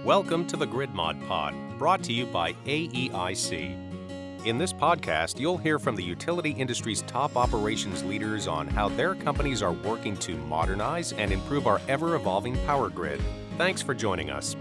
Welcome to the Grid Mod Pod, brought to you by AEIC. In this podcast, you'll hear from the utility industry's top operations leaders on how their companies are working to modernize and improve our ever-evolving power grid. Thanks for joining us.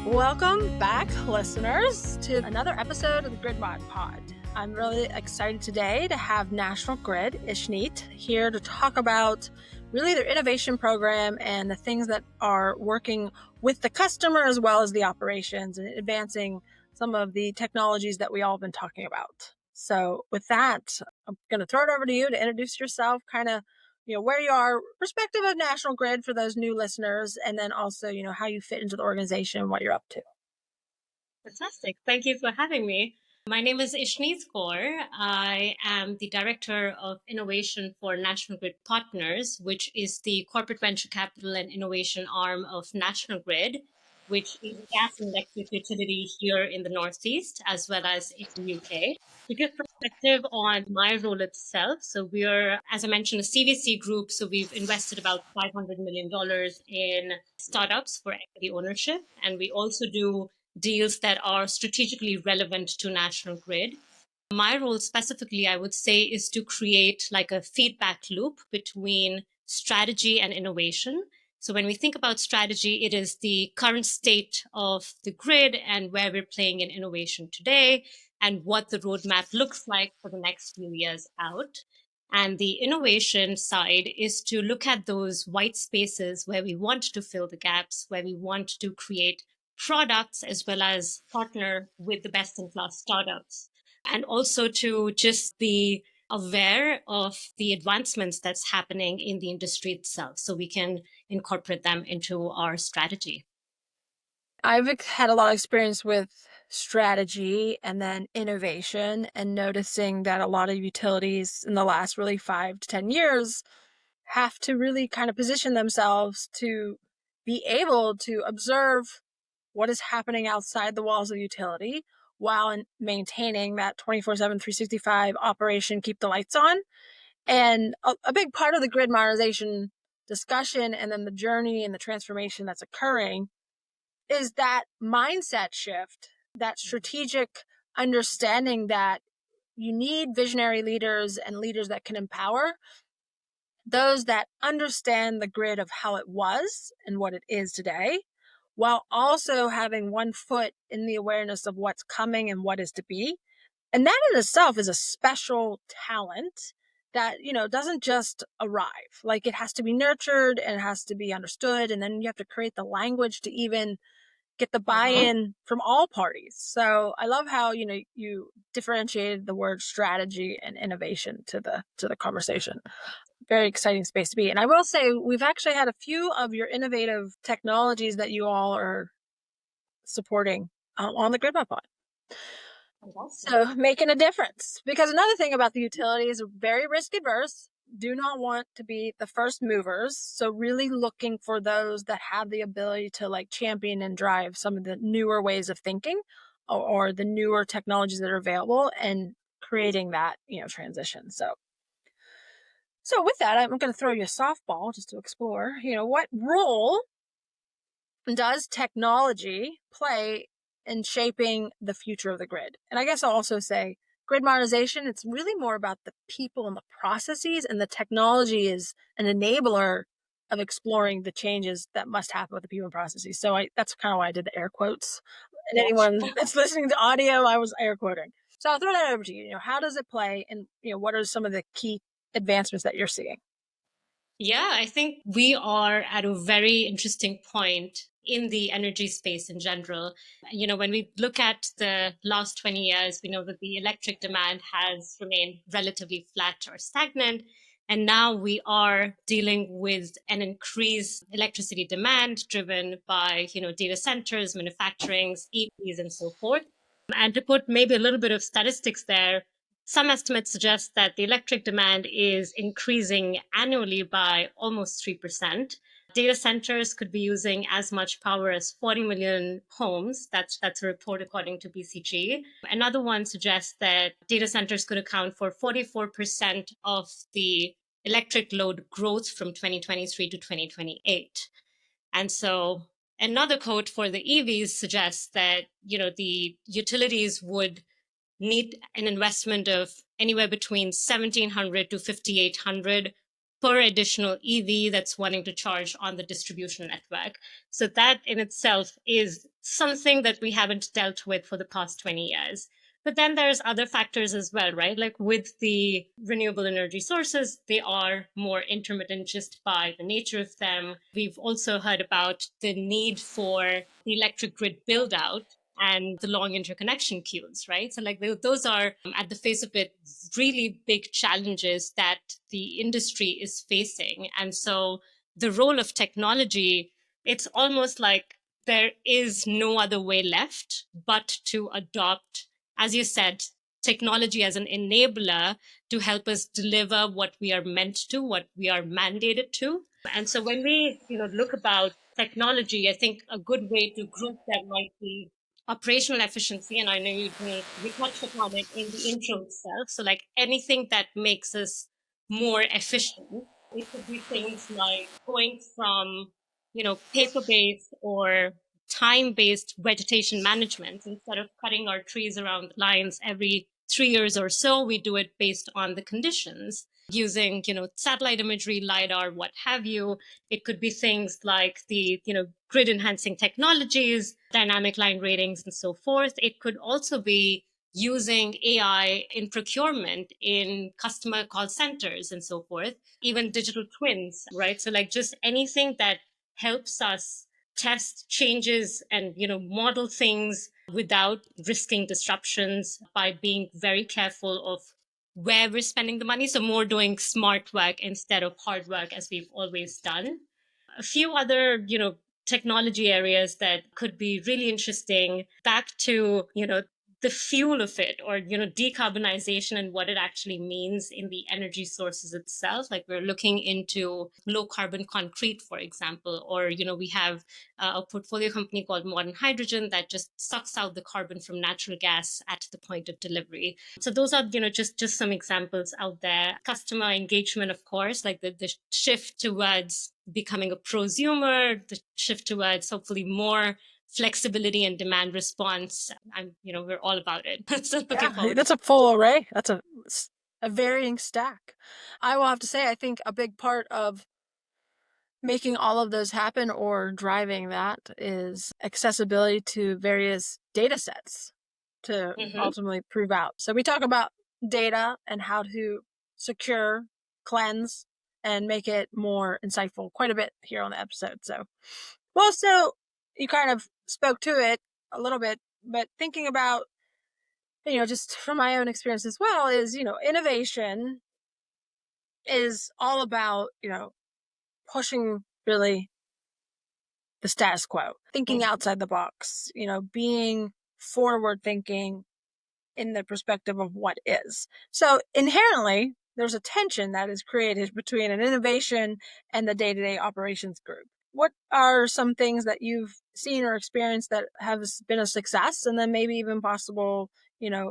Welcome back, listeners, to another episode of the Grid Mod Pod. I'm really excited today to have National Grid, Ishneet, here to talk about really their innovation program and the things that are working with the customer as well as the operations and advancing some of the technologies that we all have been talking about. So with that, I'm going to throw it over to you to introduce yourself, kind of, where you are, perspective of National Grid for those new listeners, and then also, how you fit into the organization, what you're up to. Fantastic. Thank you for having me. My name is Ishneet Kaur. I am the Director of Innovation for National Grid Partners, which is the corporate venture capital and innovation arm of National Grid, which is a gas and electric utility here in the Northeast, as well as in the UK. To give perspective on my role itself, so we are, as I mentioned, a CVC group, so we've invested about $500 million in startups for equity ownership, and we also do deals that are strategically relevant to National Grid. My role specifically, I would say, is to create like a feedback loop between strategy and innovation. So when we think about strategy, it is the current state of the grid and where we're playing in innovation today and what the roadmap looks like for the next few years out. And the innovation side is to look at those white spaces where we want to fill the gaps, where we want to create products as well as partner with the best-in-class startups, and also to just be aware of the advancements that's happening in the industry itself so we can incorporate them into our strategy. I've had a lot of experience with strategy and then innovation and noticing that a lot of utilities in the last really 5 to 10 years have to really kind of position themselves to be able to observe what is happening outside the walls of the utility while maintaining that 24/7, 365 operation, keep the lights on. And a big part of the grid modernization discussion and then the journey and the transformation that's occurring is that mindset shift, that strategic understanding that you need visionary leaders and leaders that can empower those that understand the grid of how it was and what it is today, while also having one foot in the awareness of what's coming and what is to be. And that in itself is a special talent that, doesn't just arrive. Like, it has to be nurtured and it has to be understood. And then you have to create the language to even get the buy-in from all parties. So I love how, you differentiated the word strategy and innovation to the conversation. Very exciting space to be. And I will say, we've actually had a few of your innovative technologies that you all are supporting on the Grid Mod Pod. So making a difference. Because another thing about the utilities, very risk adverse, do not want to be the first movers. So really looking for those that have the ability to champion and drive some of the newer ways of thinking or the newer technologies that are available and creating that, transition. So with that, I'm going to throw you a softball just to explore, what role does technology play in shaping the future of the grid? And I guess I'll also say grid modernization, it's really more about the people and the processes, and the technology is an enabler of exploring the changes that must happen with the people and processes. So that's kind of why I did the air quotes. And anyone that's listening to audio, I was air quoting. So I'll throw that over to you. How does it play, and what are some of the key advancements that you're seeing? Yeah, I think we are at a very interesting point in the energy space in general. When we look at the last 20 years, we know that the electric demand has remained relatively flat or stagnant. And now we are dealing with an increased electricity demand driven by, data centers, manufacturing, EVs, and so forth. And to put maybe a little bit of statistics there, some estimates suggest that the electric demand is increasing annually by almost 3%. Data centers could be using as much power as 40 million homes. That's a report according to BCG. Another one suggests that data centers could account for 44% of the electric load growth from 2023 to 2028. And so Another quote for the EVs suggests that, the utilities would need an investment of anywhere between 1,700 to 5,800 per additional EV that's wanting to charge on the distribution network. So that in itself is something that we haven't dealt with for the past 20 years. But then there's other factors as well, right? Like with the renewable energy sources, they are more intermittent just by the nature of them. We've also heard about the need for the electric grid build out and the long interconnection queues, right? So like those are at the face of it, really big challenges that the industry is facing. And so the role of technology, it's almost like there is no other way left but to adopt, as you said, technology as an enabler to help us deliver what we are meant to, what we are mandated to. And so when we, look about technology, I think a good way to group that might be operational efficiency. And I know we touched upon it in the intro itself. So like anything that makes us more efficient, it could be things like going from, paper-based or time-based vegetation management. Instead of cutting our trees around lines every 3 years or so, we do it based on the conditions using, satellite imagery, LiDAR, what have you. It could be things like the, grid enhancing technologies, dynamic line ratings, and so forth. It could also be using AI in procurement, in customer call centers, and so forth, even digital twins, right? So like just anything that helps us test changes and, model things without risking disruptions by being very careful of where we're spending the money. So more doing smart work instead of hard work as we've always done. A few other, technology areas that could be really interesting back to, the fuel of it or, decarbonization and what it actually means in the energy sources itself. Like we're looking into low carbon concrete, for example, or, we have a portfolio company called Modern Hydrogen that just sucks out the carbon from natural gas at the point of delivery. So those are, just some examples out there. Customer engagement, of course, like the shift towards becoming a prosumer, the shift towards hopefully more flexibility and demand response. We're all about it. So looking forward. That's a full array. That's a varying stack. I will have to say, I think a big part of making all of those happen or driving that is accessibility to various data sets to ultimately prove out. So we talk about data and how to secure, cleanse, and make it more insightful quite a bit here on the episode. So, well, so you kind of spoke to it a little bit, but thinking about, just from my own experience as well, is, innovation is all about, pushing really the status quo, thinking outside the box, being forward thinking in the perspective of what is. So inherently, there's a tension that is created between an innovation and the day-to-day operations group. What are some things that you've seen or experienced that have been a success, and then maybe even possible,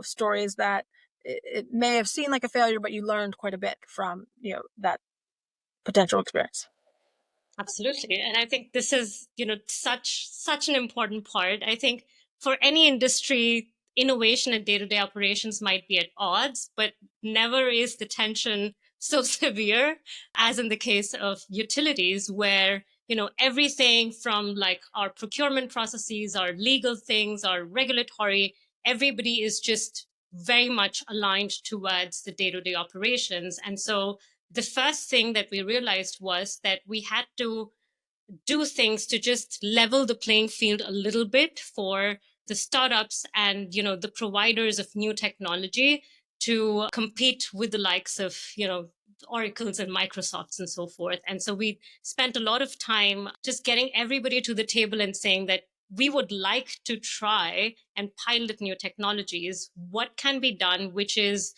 stories that it may have seemed like a failure, but you learned quite a bit from, that potential experience? Absolutely. And I think this is, such an important part. I think for any industry, innovation and day-to-day operations might be at odds, but never is the tension so severe as in the case of utilities, where, everything from like our procurement processes, our legal things, our regulatory, everybody is just very much aligned towards the day-to-day operations. And so the first thing that we realized was that we had to do things to just level the playing field a little bit for the startups and, the providers of new technology to compete with the likes of, Oracles and Microsofts and so forth. And so we spent a lot of time just getting everybody to the table and saying that we would like to try and pilot new technologies. What can be done, which is,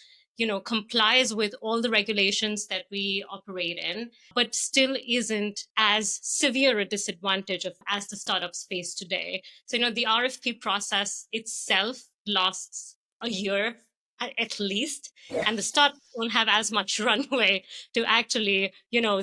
complies with all the regulations that we operate in, but still isn't as severe a disadvantage as the startups face today. So, the RFP process itself lasts a year at least, and the startups don't have as much runway to actually,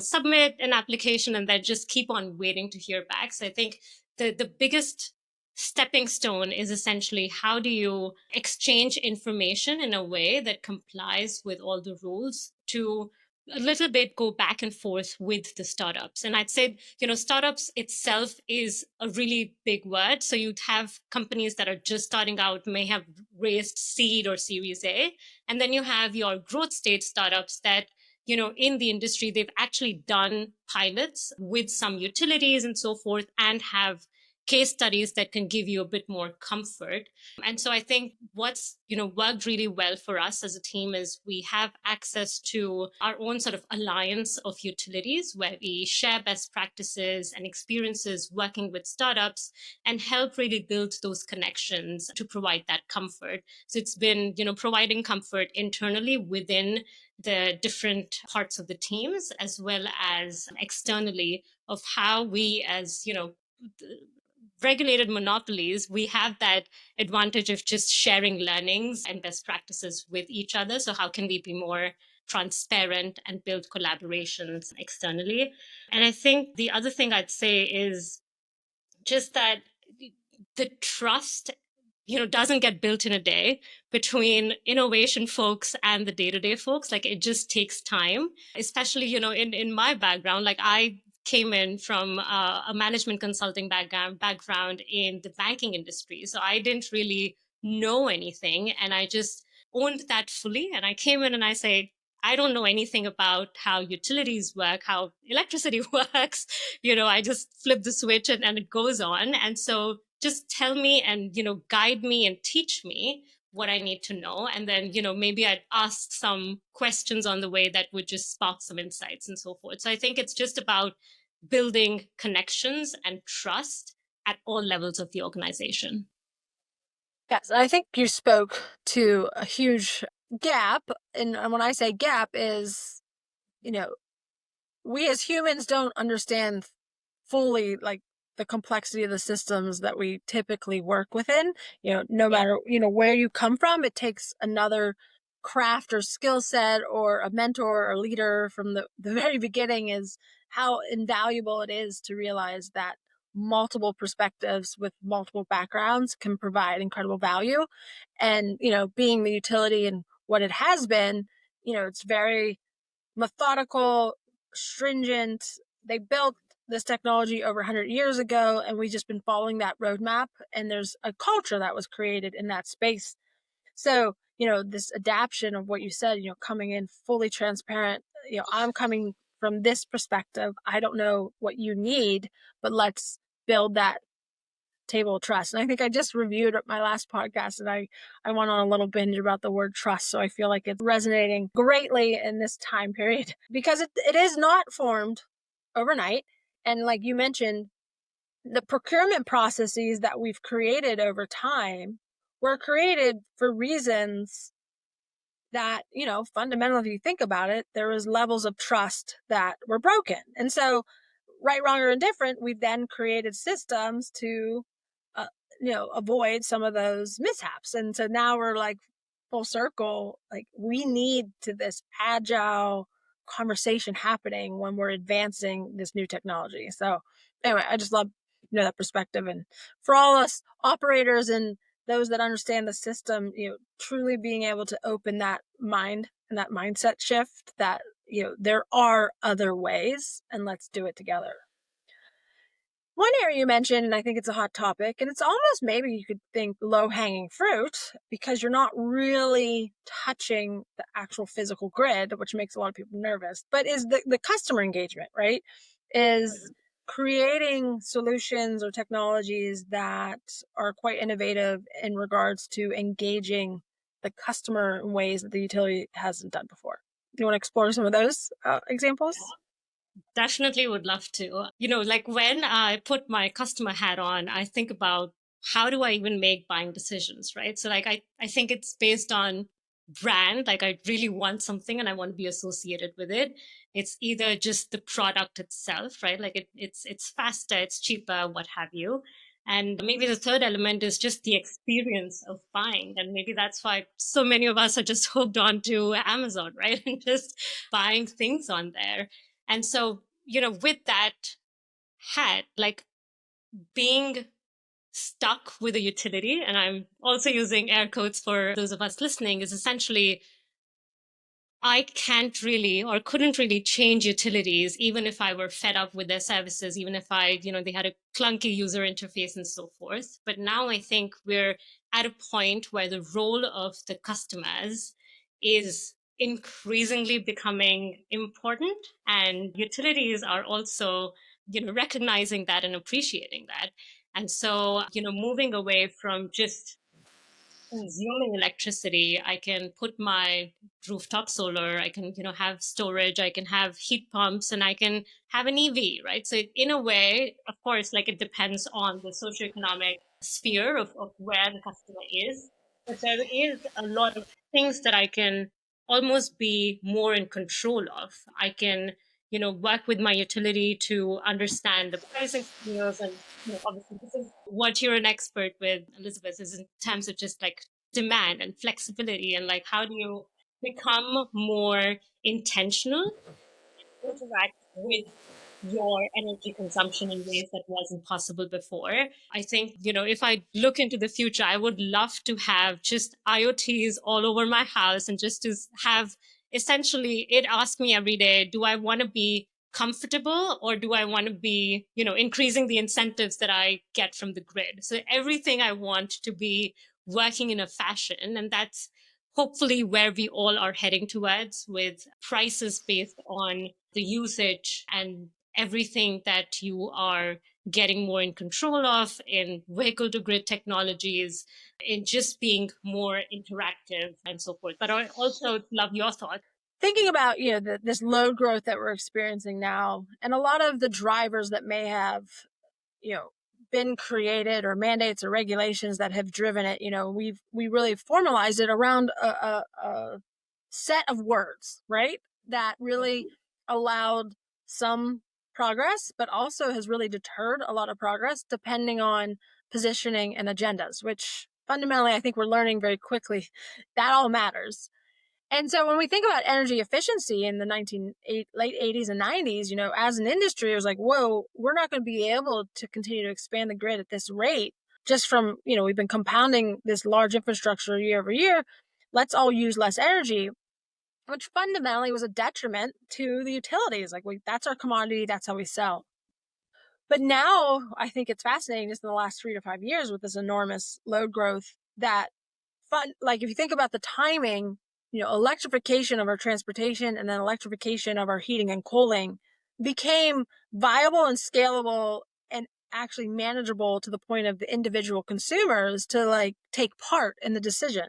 submit an application and then just keep on waiting to hear back. So I think the biggest stepping stone is essentially how do you exchange information in a way that complies with all the rules to a little bit go back and forth with the startups. And I'd say, startups itself is a really big word. So you'd have companies that are just starting out, may have raised seed or series A. And then you have your growth stage startups that, in the industry, they've actually done pilots with some utilities and so forth and have case studies that can give you a bit more comfort. And so I think what's, worked really well for us as a team is we have access to our own sort of alliance of utilities where we share best practices and experiences working with startups and help really build those connections to provide that comfort. So it's been, providing comfort internally within the different parts of the teams as well as externally of how we as, regulated monopolies, we have that advantage of just sharing learnings and best practices with each other. So how can we be more transparent and build collaborations externally? And I think the other thing I'd say is just that the trust doesn't get built in a day between innovation folks and the day-to-day folks. Like it just takes time, especially, in my background, like I came in from a management consulting background in the banking industry. So I didn't really know anything. And I just owned that fully. And I came in and I said, I don't know anything about how utilities work, how electricity works. I just flip the switch and it goes on. And so just tell me and, guide me and teach me what I need to know. And then, maybe I'd ask some questions on the way that would just spark some insights and so forth. So I think it's just about building connections and trust at all levels of the organization. Yes, I think you spoke to a huge gap. And when I say gap is, we as humans don't understand fully like the complexity of the systems that we typically work within. No matter, where you come from, it takes another craft or skill set or a mentor or leader from the very beginning is how invaluable it is to realize that multiple perspectives with multiple backgrounds can provide incredible value. And, being the utility and what it has been, it's very methodical, stringent. They built this technology over 100 years ago, and we've just been following that roadmap. And there's a culture that was created in that space. So, this adaptation of what you said, coming in fully transparent, I'm coming from this perspective. I don't know what you need, but let's build that table of trust. And I think I just reviewed my last podcast and I went on a little binge about the word trust. So I feel like it's resonating greatly in this time period because it is not formed overnight. And like you mentioned, the procurement processes that we've created over time were created for reasons that, fundamentally, if you think about it, there was levels of trust that were broken. And so right, wrong, or indifferent, we've then created systems to, avoid some of those mishaps. And so now we're like full circle, like we need to this agile conversation happening when we're advancing this new technology. So anyway, I just love, that perspective. And for all us operators and those that understand the system, truly being able to open that mind and that mindset shift that, there are other ways and let's do it together. One area you mentioned, and I think it's a hot topic, and it's almost maybe you could think low-hanging fruit because you're not really touching the actual physical grid, which makes a lot of people nervous, but is the customer engagement, right? Is creating solutions or technologies that are quite innovative in regards to engaging the customer in ways that the utility hasn't done before. Do you want to explore some of those examples? Definitely would love to. Like when I put my customer hat on, I think about how do I even make buying decisions, right? So like I think it's based on brand, like I really want something and I want to be associated with it. It's either just the product itself, right? Like it's faster, it's cheaper, what have you. And maybe the third element is just the experience of buying. And maybe that's why so many of us are just hooked on to Amazon, right? And just buying things on there. And so, with that hat, like being stuck with a utility, and I'm also using air quotes for those of us listening, is essentially I can't really or couldn't really change utilities, even if I were fed up with their services, even if they had a clunky user interface and so forth. But now I think we're at a point where the role of the customers is increasingly becoming important, and utilities are also, recognizing that and appreciating that. And so, moving away from just consuming electricity, I can put my rooftop solar, I can, have storage, I can have heat pumps, and I can have an EV, right? So in a way, of course, like it depends on the socioeconomic sphere of where the customer is. But there is a lot of things that I can almost be more in control of. I can, work with my utility to understand the pricing signals. And, obviously this is what you're an expert with, Elizabeth, is in terms of just like demand and flexibility, and like how do you become more intentional, interact with your energy consumption in ways that wasn't possible before. I think, if I look into the future, I would love to have just IoTs all over my house, and just to have essentially it ask me every day, do I want to be comfortable, or do I want to be, increasing the incentives that I get from the grid? So everything I want to be working in a fashion, and that's hopefully where we all are heading towards, with prices based on the usage and everything that you are getting more in control of in vehicle to grid technologies, in just being more interactive and so forth. But I also love your thoughts. Thinking about, this load growth that we're experiencing now, and a lot of the drivers that may have, been created, or mandates or regulations that have driven it, we really formalized it around a set of words, right? That really allowed some progress, but also has really deterred a lot of progress depending on positioning and agendas, which fundamentally I think we're learning very quickly that all matters. And so when we think about energy efficiency in the late 80s and 90s, as an industry, it was like, whoa, we're not going to be able to continue to expand the grid at this rate just from, we've been compounding this large infrastructure year over year. Let's all use less energy, which fundamentally was a detriment to the utilities. Like, that's our commodity, that's how we sell. But now I think it's fascinating, just in the last 3 to 5 years with this enormous load growth, that like if you think about the timing, electrification of our transportation and then electrification of our heating and cooling became viable and scalable and actually manageable to the point of the individual consumers to like take part in the decision.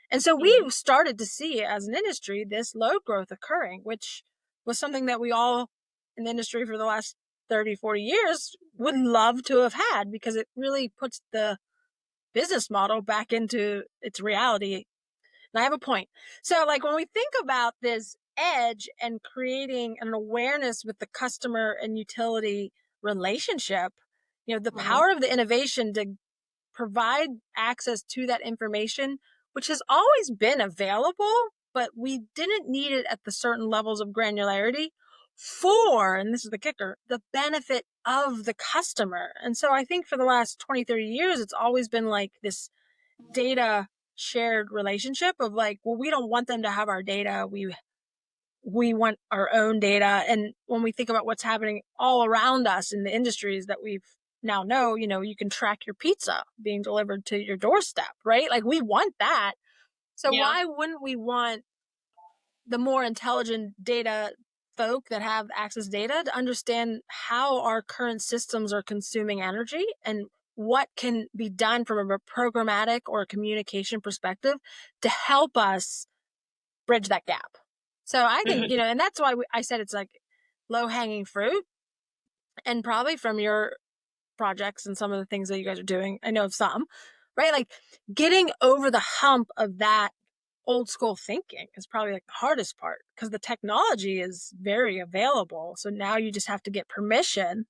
And so we started to see as an industry this load growth occurring, which was something that we all in the industry for the last 30, 40 years would love to have had, because it really puts the business model back into its reality. And I have a point. So like when we think about this edge and creating an awareness with the customer and utility relationship, the power of the innovation to provide access to that information, which has always been available, but we didn't need it at the certain levels of granularity for, and this is the kicker, the benefit of the customer. And so I think for the last 20, 30 years, it's always been like this data shared relationship of like, well, we don't want them to have our data. We want our own data. And when we think about what's happening all around us in the industries that we've now know, you can track your pizza being delivered to your doorstep, right? Like we want that. So why wouldn't we want the more intelligent data folk that have access data to understand how our current systems are consuming energy and what can be done from a programmatic or a communication perspective to help us bridge that gap? So I think, and that's why I said it's like low hanging fruit. And probably from your projects and some of the things that you guys are doing, I know of some, right? Like getting over the hump of that old school thinking is probably like the hardest part, because the technology is very available. So now you just have to get permission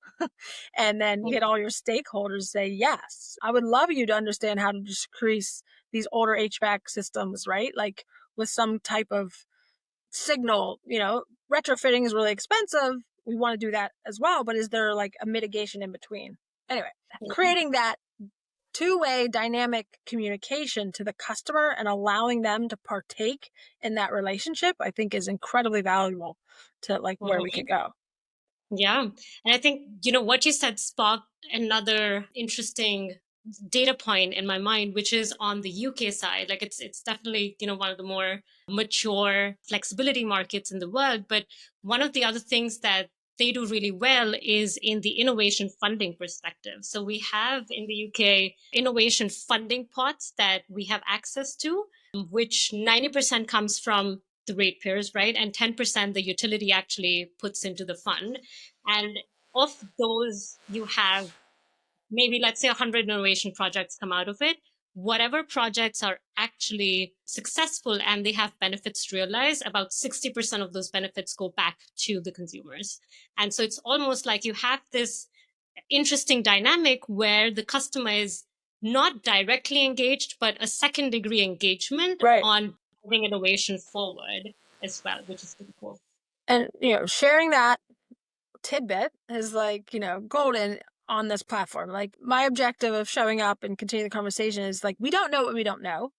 and then get all your stakeholders say, yes, I would love you to understand how to decrease these older HVAC systems, right? Like with some type of signal, retrofitting is really expensive. We want to do that as well. But is there like a mitigation in between? Anyway, creating that two-way dynamic communication to the customer and allowing them to partake in that relationship, I think is incredibly valuable to like where we could go. Yeah. And I think, what you said sparked another interesting data point in my mind, which is on the UK side. Like it's definitely, one of the more mature flexibility markets in the world. But one of the other things that they do really well is in the innovation funding perspective. So we have in the UK innovation funding pots that we have access to, which 90% comes from the ratepayers, right? And 10% the utility actually puts into the fund. And of those, you have maybe, let's say, 100 innovation projects come out of it. Whatever projects are actually successful and they have benefits realized, about 60% of those benefits go back to the consumers. And so it's almost like you have this interesting dynamic where the customer is not directly engaged, but a second degree engagement on moving innovation forward as well, which is pretty cool. And, sharing that tidbit is like, golden on this platform. Like my objective of showing up and continuing the conversation is like, we don't know what we don't know.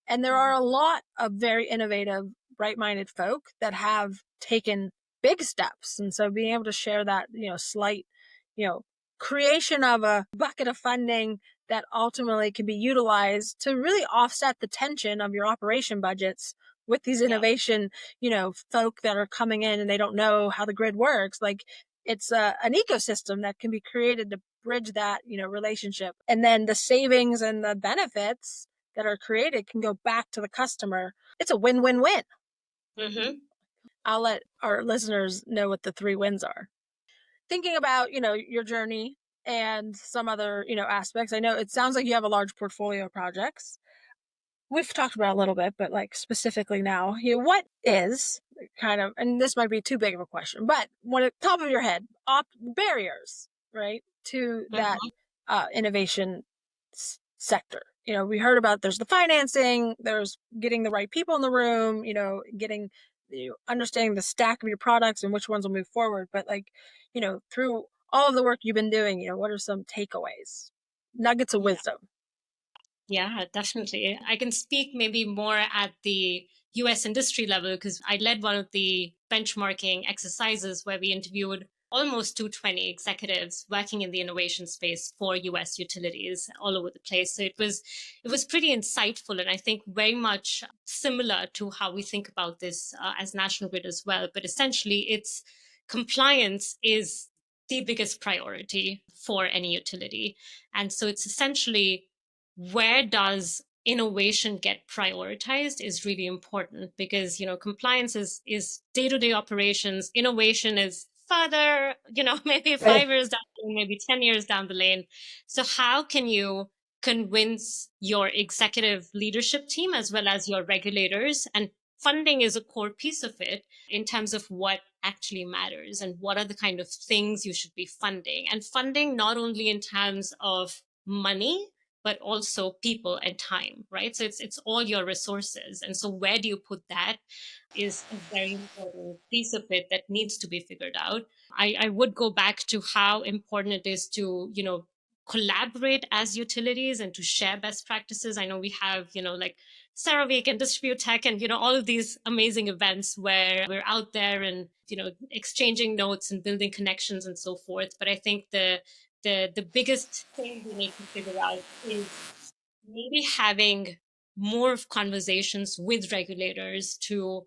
And there are a lot of very innovative, bright-minded folk that have taken big steps. And so being able to share that, slight, creation of a bucket of funding that ultimately can be utilized to really offset the tension of your operation budgets with these innovation, folk that are coming in and they don't know how the grid works. Like it's an ecosystem that can be created to bridge that, relationship. And then the savings and the benefits that are created can go back to the customer. It's a win-win-win. Mm-hmm. I'll let our listeners know what the 3 wins are. Thinking about, your journey and some other, aspects. I know it sounds like you have a large portfolio of projects. We've talked about a little bit, but like specifically now, what is kind of, and this might be too big of a question, but what at the top of your head, barriers, right, to that innovation sector? We heard about there's the financing, there's getting the right people in the room, getting, understanding the stack of your products and which ones will move forward. But like, through all of the work you've been doing, what are some takeaways, nuggets of wisdom? Yeah, definitely. I can speak maybe more at the US industry level because I led one of the benchmarking exercises where we interviewed almost 220 executives working in the innovation space for US utilities all over the place. So it was pretty insightful and I think very much similar to how we think about this as National Grid as well. But essentially, it's compliance is the biggest priority for any utility. And so it's essentially where does innovation get prioritized is really important because compliance is day-to-day operations. Innovation is further, maybe 5 years down the lane, maybe 10 years down the lane. So how can you convince your executive leadership team as well as your regulators? And funding is a core piece of it in terms of what actually matters and what are the kind of things you should be funding, and funding not only in terms of money but also people and time, right? So it's all your resources. And so where do you put that is a very important piece of it that needs to be figured out. I would go back to how important it is to, collaborate as utilities and to share best practices. I know we have, like CERAWeek and Distribute Tech and, all of these amazing events where we're out there and, exchanging notes and building connections and so forth. But I think the biggest thing we need to figure out is maybe having more of conversations with regulators to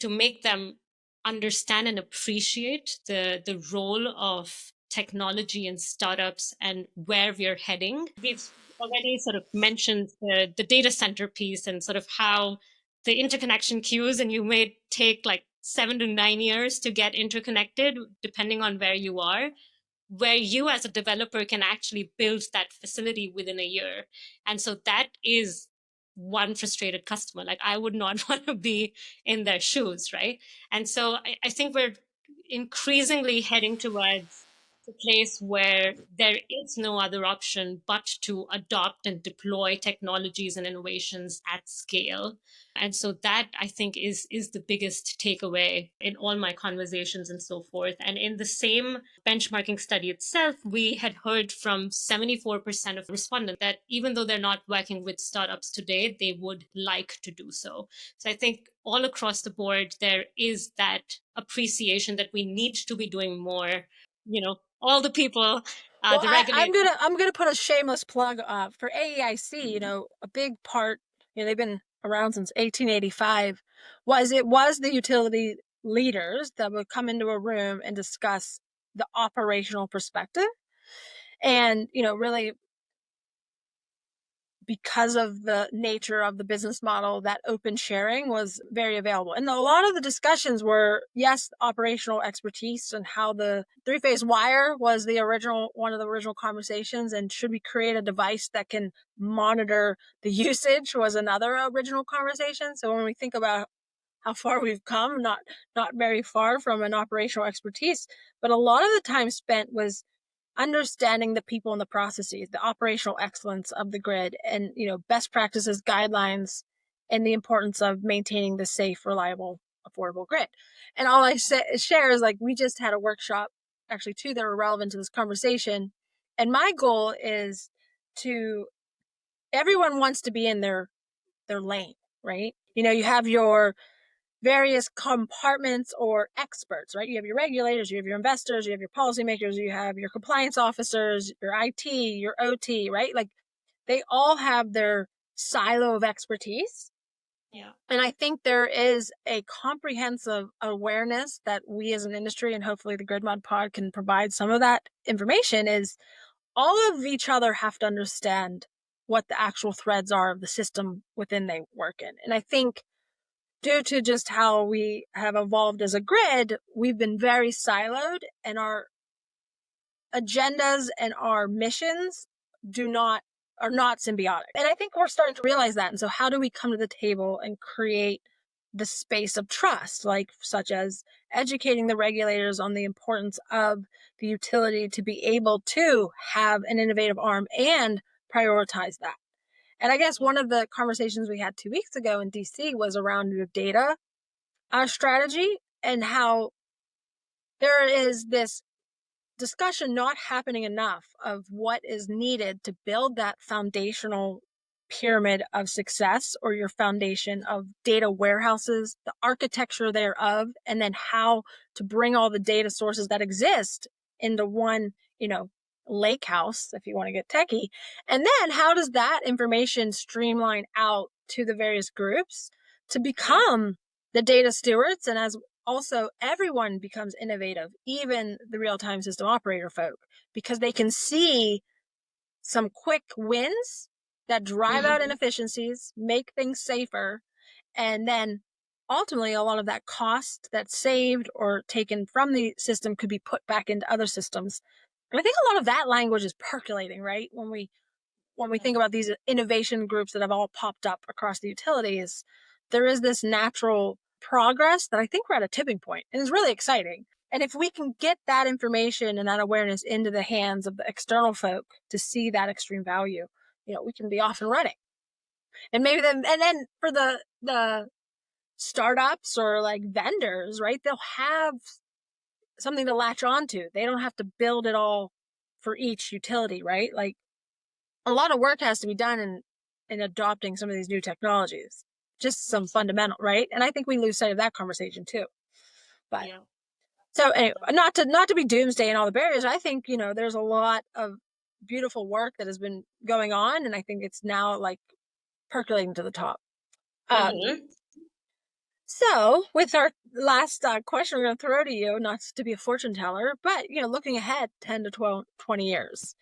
make them understand and appreciate the role of technology and startups and where we're heading. We've already sort of mentioned the data center piece and sort of how the interconnection queues, and you may take like 7 to 9 years to get interconnected, depending on where you are, where you as a developer can actually build that facility within a year. And so that is one frustrated customer. Like I would not want to be in their shoes, right? And so I think we're increasingly heading towards a place where there is no other option but to adopt and deploy technologies and innovations at scale. And so that, I think, is the biggest takeaway in all my conversations and so forth. And in the same benchmarking study itself, we had heard from 74% of respondents that even though they're not working with startups today, they would like to do so. So I think all across the board, there is that appreciation that we need to be doing more. All the people, Well, the regulators. I'm gonna put a shameless plug for AEIC. A big part. They've been around since 1885. It was the utility leaders that would come into a room and discuss the operational perspective, and really, because of the nature of the business model, that open sharing was very available. And a lot of the discussions were, yes, operational expertise and how the three-phase wire was one of the original conversations. And should we create a device that can monitor the usage was another original conversation. So when we think about how far we've come, not very far from an operational expertise, but a lot of the time spent was understanding the people and the processes, the operational excellence of the grid, and best practices, guidelines, and the importance of maintaining the safe, reliable, affordable grid. And all I share is, like, we just had a workshop, actually two that are relevant to this conversation, and my goal is to everyone wants to be in their lane, right? You have your various compartments or experts, right? You have your regulators, you have your investors, you have your policymakers, you have your compliance officers, your IT, your OT, right? Like, they all have their silo of expertise. Yeah. And I think there is a comprehensive awareness that we as an industry, and hopefully the Grid Mod Pod can provide some of that information, is all of each other have to understand what the actual threads are of the system within they work in. And I think due to just how we have evolved as a grid, we've been very siloed, and our agendas and our missions are not symbiotic. And I think we're starting to realize that. And so how do we come to the table and create the space of trust, such as educating the regulators on the importance of the utility to be able to have an innovative arm and prioritize that. And I guess one of the conversations we had 2 weeks ago in DC was around your data strategy, and how there is this discussion not happening enough of what is needed to build that foundational pyramid of success, or your foundation of data warehouses, the architecture thereof, and then how to bring all the data sources that exist into one, lake house, if you want to get techie. And then how does that information streamline out to the various groups to become the data stewards, and as also everyone becomes innovative, even the real-time system operator folk, because they can see some quick wins that drive out inefficiencies, make things safer, and then ultimately a lot of that cost that's saved or taken from the system could be put back into other systems. And I think a lot of that language is percolating, right? When we think about these innovation groups that have all popped up across the utilities, there is this natural progress that I think we're at a tipping point, and it's really exciting. And if we can get that information and that awareness into the hands of the external folk to see that extreme value, we can be off and running. And maybe then for the startups or like vendors, right, they'll have something to latch onto. They don't have to build it all for each utility, right? Like, a lot of work has to be done in adopting some of these new technologies, just some fundamental, right? And I think we lose sight of that conversation too. But so anyway, not to be doomsday and all the barriers, I think, there's a lot of beautiful work that has been going on, and I think it's now like percolating to the top. So with our last question, we're going to throw to you, not to be a fortune teller, but, looking ahead 10 to 12, 20 years,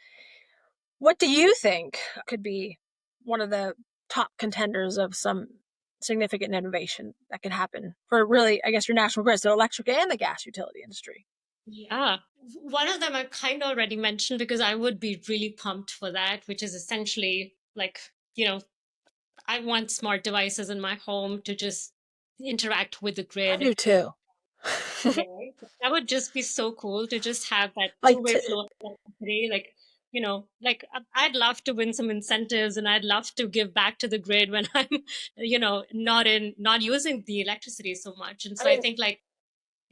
what do you think could be one of the top contenders of some significant innovation that could happen for, really, I guess, your national grid, so electric and the gas utility industry? Yeah. One of them I kind of already mentioned, because I would be really pumped for that, which is essentially like, I want smart devices in my home to just interact with the I grid. do too. Right. That would just be so cool to just have that Like, two-way flow of electricity. Like, like I'd love to win some incentives and I'd love to give back to the grid when I'm, not using the electricity so much. And I so I mean, think like,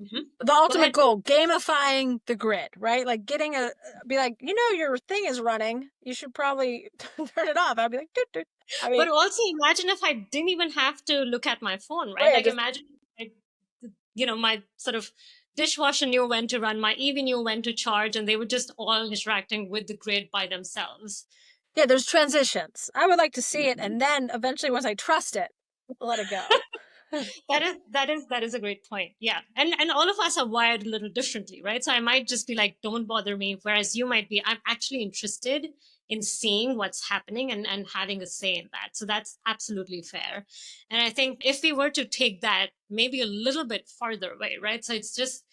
mhm. the Go ultimate ahead. goal, gamifying the grid, right? Like be like, your thing is running. You should probably turn it off. I'd be like, doot, doot. I mean, But also imagine if I didn't even have to look at my phone, right? right, Like just imagine, I, my sort of dishwasher knew when to run, my EV knew when to charge, and they were just all interacting with the grid by themselves. yeah, there's transitions. I would like to see it, and then eventually, once I trust it, let it go. That is a great point. Yeah. And all of us are wired a little differently, right? So I might just be like, don't bother me. Whereas you might be, I'm actually interested in seeing what's happening and having a say in that. So that's absolutely fair. And I think if we were to take that maybe a little bit farther away, right? So it's just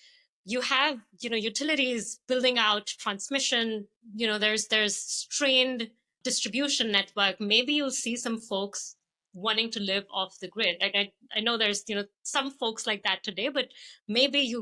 you have, utilities building out transmission, there's strained distribution network. Maybe you'll see some folks wanting to live off the grid. Like I know there's some folks like that today, but maybe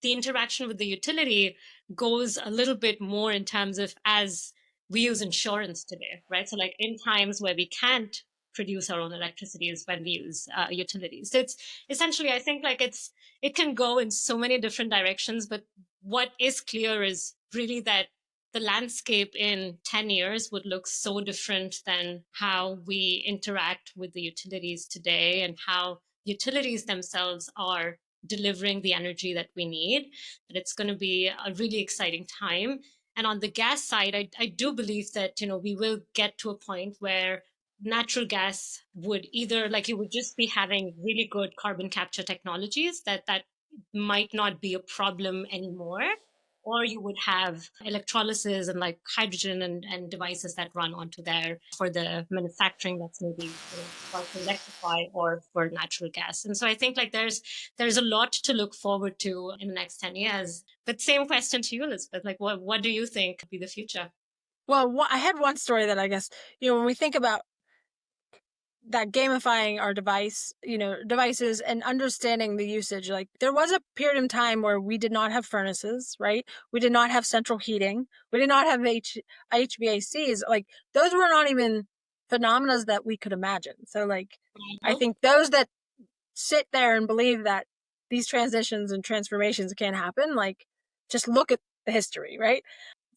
the interaction with the utility goes a little bit more in terms of as we use insurance today, right? So like in times where we can't produce our own electricity is when we use utilities. So it's essentially, I think like it can go in so many different directions, but what is clear is really that the landscape in 10 years would look so different than how we interact with the utilities today and how utilities themselves are delivering the energy that we need, that it's going to be a really exciting time. And on the gas side, I do believe that, we will get to a point where natural gas would either like you would just be having really good carbon capture technologies that might not be a problem anymore, or you would have electrolysis and like hydrogen and devices that run onto there for the manufacturing that's maybe for electrify or for natural gas. And so I think like there's a lot to look forward to in the next 10 years. But same question to you, Elizabeth, like what do you think could be the future? Well, I had one story that I guess, when we think about that gamifying our devices and understanding the usage, like there was a period in time where we did not have furnaces, right? We did not have central heating. We did not have HVACs. Like those were not even phenomena that we could imagine. So like, I Mhm. think those that sit there and believe that these transitions and transformations can happen, like just look at the history, right?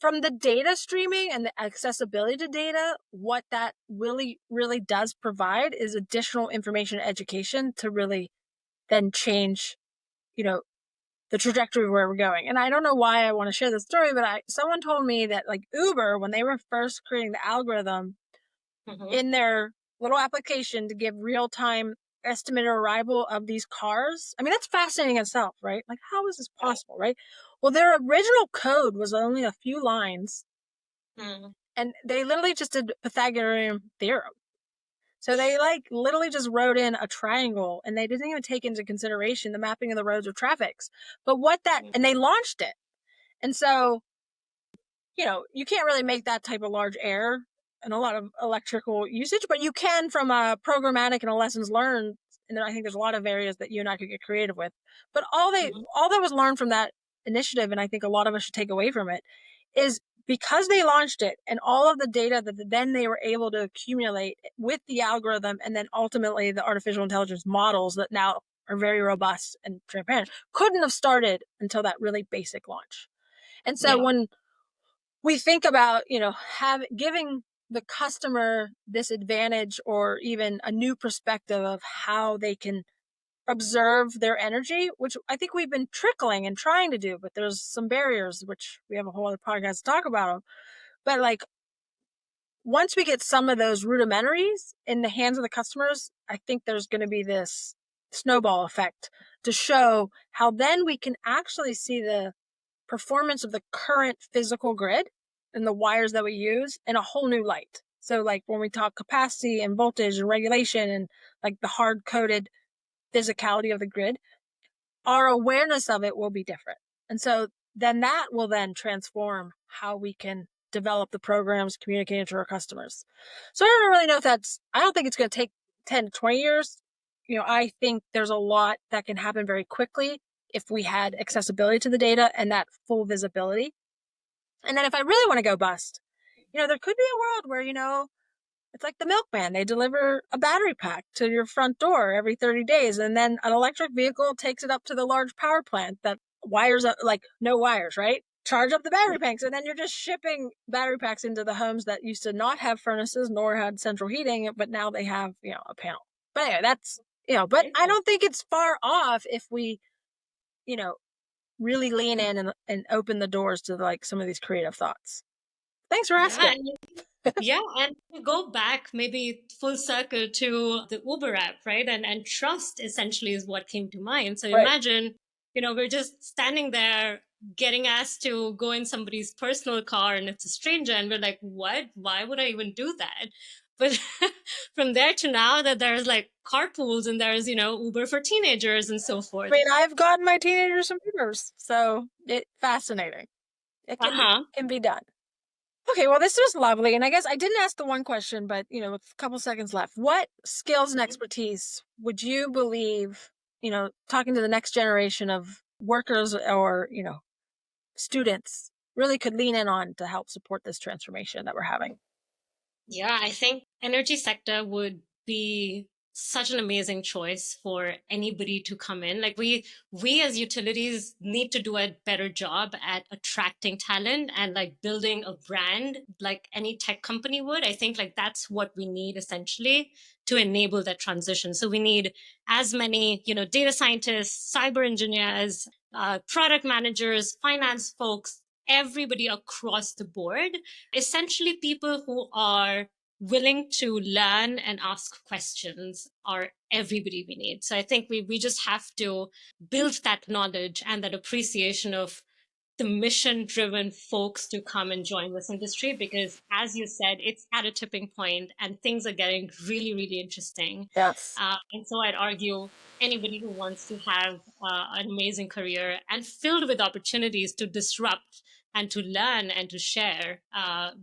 From the data streaming and the accessibility to data, what that really, really does provide is additional information and education to really then change, you know, the trajectory of where we're going. And I don't know why I want to share this story, but someone told me that like Uber, when they were first creating the algorithm Mhm. in their little application to give real-time estimated arrival of these cars. I mean, that's fascinating in itself, right? Like, how is this Right. possible, right? Well, their original code was only a few lines, Mhm. and they literally just did Pythagorean theorem. So they like literally just wrote in a triangle, and they didn't even take into consideration the mapping of the roads or traffics. But and they launched it. And so, you can't really make that type of large error and a lot of electrical usage, but you can from a programmatic and a lessons learned. And I think there's a lot of areas that you and I could get creative with. But Mhm. all that was learned from that initiative, and I think a lot of us should take away from it, is because they launched it and all of the data that then they were able to accumulate with the algorithm and then ultimately the artificial intelligence models that now are very robust and transparent couldn't have started until that really basic launch. And so Yeah. when we think about, giving the customer this advantage or even a new perspective of how they can observe their energy, which I think we've been trickling and trying to do, but there's some barriers, which we have a whole other podcast to talk about them. But like, once we get some of those rudimentaries in the hands of the customers, I think there's going to be this snowball effect to show how then we can actually see the performance of the current physical grid and the wires that we use in a whole new light. So like when we talk capacity and voltage and regulation and like the hard coded physicality of the grid, our awareness of it will be different. And so then that will then transform how we can develop the programs communicating to our customers. So I don't really know if I don't think it's going to take 10 to 20 years. I think there's a lot that can happen very quickly if we had accessibility to the data and that full visibility. And then if I really want to go bust, there could be a world where, it's like the milkman. They deliver a battery pack to your front door every 30 days. And then an electric vehicle takes it up to the large power plant that wires up, like no wires, right? Charge up the battery packs. And then you're just shipping battery packs into the homes that used to not have furnaces nor had central heating, but now they have, a panel. But anyway, that's, but I don't think it's far off if we, really lean in and open the doors to like some of these creative thoughts. Thanks for asking. Yeah, and to go back maybe full circle to the Uber app, right? And trust essentially is what came to mind. So Right. imagine, we're just standing there getting asked to go in somebody's personal car and it's a stranger and we're like, what? Why would I even do that? But from there to now that there's like carpools and there's, Uber for teenagers and so forth. I mean, I've gotten my teenagers some Ubers, so it's fascinating. It can be done. Okay, well, this was lovely. And I guess I didn't ask the one question, but, with a couple seconds left, what skills and expertise would you believe, talking to the next generation of workers or, students really could lean in on to help support this transformation that we're having? Yeah, I think energy sector would be such an amazing choice for anybody to come in. Like we as utilities need to do a better job at attracting talent and like building a brand like any tech company would. I think like that's what we need essentially to enable that transition. So we need as many, data scientists, cyber engineers, product managers, finance folks, everybody across the board, essentially people who are willing to learn and ask questions are everybody we need. So I think we just have to build that knowledge and that appreciation of the mission-driven folks to come and join this industry, because as you said, it's at a tipping point and things are getting really, really interesting. Yes. And so I'd argue anybody who wants to have an amazing career and filled with opportunities to disrupt and to learn and to share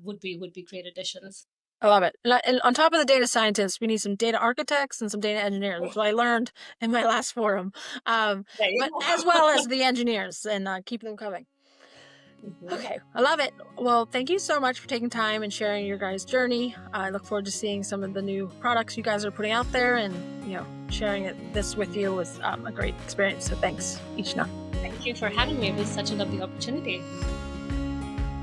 would be great additions. I love it. And on top of the data scientists, we need some data architects and some data engineers, which I learned in my last forum, but as well as the engineers, and keep them coming. Mm-hmm. Okay, I love it. Well, thank you so much for taking time and sharing your guys' journey. I look forward to seeing some of the new products you guys are putting out there, and sharing this with you was a great experience. So thanks, Ishna. Thank you for having me. It was such a lovely opportunity.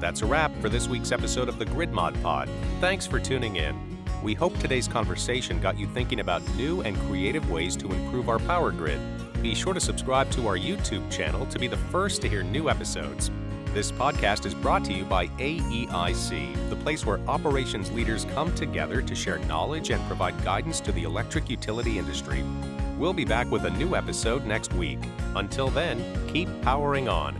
That's a wrap for this week's episode of the GridMod Pod. Thanks for tuning in. We hope today's conversation got you thinking about new and creative ways to improve our power grid. Be sure to subscribe to our YouTube channel to be the first to hear new episodes. This podcast is brought to you by AEIC, the place where operations leaders come together to share knowledge and provide guidance to the electric utility industry. We'll be back with a new episode next week. Until then, keep powering on.